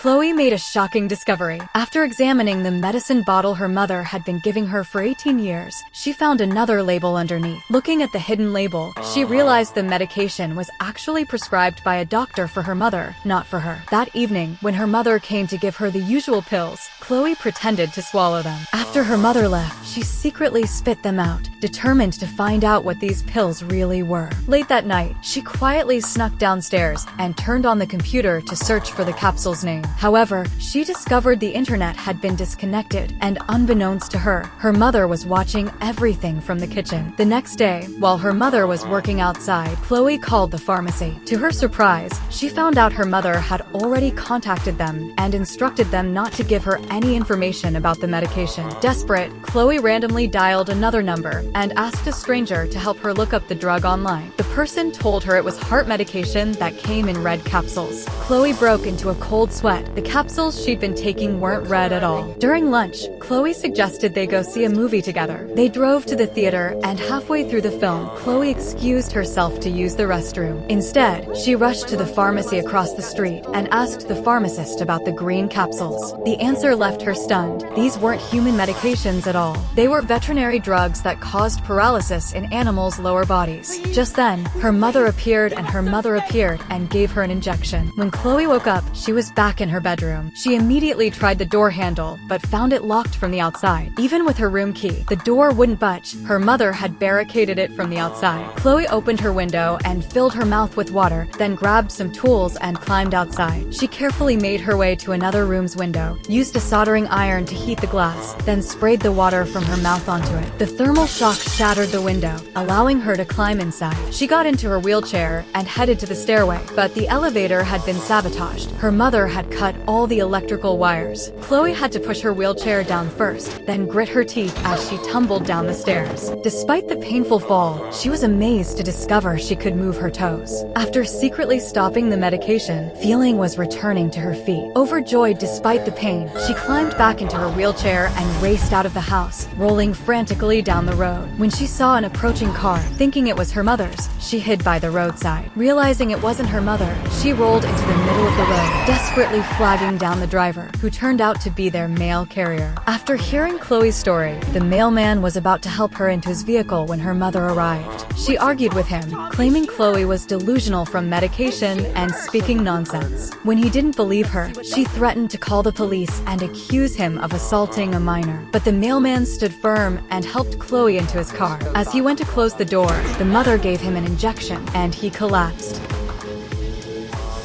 Chloe made a shocking discovery. After examining the medicine bottle her mother had been giving her for 18 years, she found another label underneath. Looking at the hidden label, she realized the medication was actually prescribed by a doctor for her mother, not for her. That evening, when her mother came to give her the usual pills, Chloe pretended to swallow them. After her mother left, she secretly spit them out, determined to find out what these pills really were. Late that night, she quietly snuck downstairs and turned on the computer to search for the capsule's name. However, she discovered the internet had been disconnected, and unbeknownst to her, her mother was watching everything from the kitchen. The next day, while her mother was working outside, Chloe called the pharmacy. To her surprise, she found out her mother had already contacted them and instructed them not to give her any information about the medication. Desperate, Chloe randomly dialed another number and asked a stranger to help her look up the drug online. The person told her it was heart medication that came in red capsules. Chloe broke into a cold sweat. The capsules she'd been taking weren't red at all. During lunch, Chloe suggested they go see a movie together. They drove to the theater, and halfway through the film, Chloe excused herself to use the restroom. Instead, she rushed to the pharmacy across the street and asked the pharmacist about the green capsules. The answer left her stunned. These weren't human medications at all. They were veterinary drugs that caused paralysis in animals' lower bodies. Just then, her mother appeared and gave her an injection. When Chloe woke up, she was back in her bedroom. She immediately tried the door handle, but found it locked from the outside. Even with her room key, the door wouldn't budge. Her mother had barricaded it from the outside. Chloe opened her window and filled her mouth with water, then grabbed some tools and climbed outside. She carefully made her way to another room's window, used a soldering iron to heat the glass, then sprayed the water from her mouth onto it. The thermal shock shattered the window, allowing her to climb inside. She got into her wheelchair and headed to the stairway, but the elevator had been sabotaged. Her mother had cut all the electrical wires. Chloe had to push her wheelchair down first, then grit her teeth as she tumbled down the stairs. Despite the painful fall, she was amazed to discover she could move her toes. After secretly stopping the medication, feeling was returning to her feet. Overjoyed despite the pain, she climbed back into her wheelchair and raced out of the house, rolling frantically down the road. When she saw an approaching car, thinking it was her mother's, she hid by the roadside. Realizing it wasn't her mother, she rolled into the middle of the road, desperately flagging down the driver, who turned out to be their mail carrier. After hearing Chloe's story, the mailman was about to help her into his vehicle when her mother arrived. She argued with him, claiming Chloe was delusional from medication and speaking nonsense. When he didn't believe her, she threatened to call the police and accuse him of assaulting a minor. But the mailman stood firm and helped Chloe into his car. As he went to close the door, the mother gave him an injection, and he collapsed.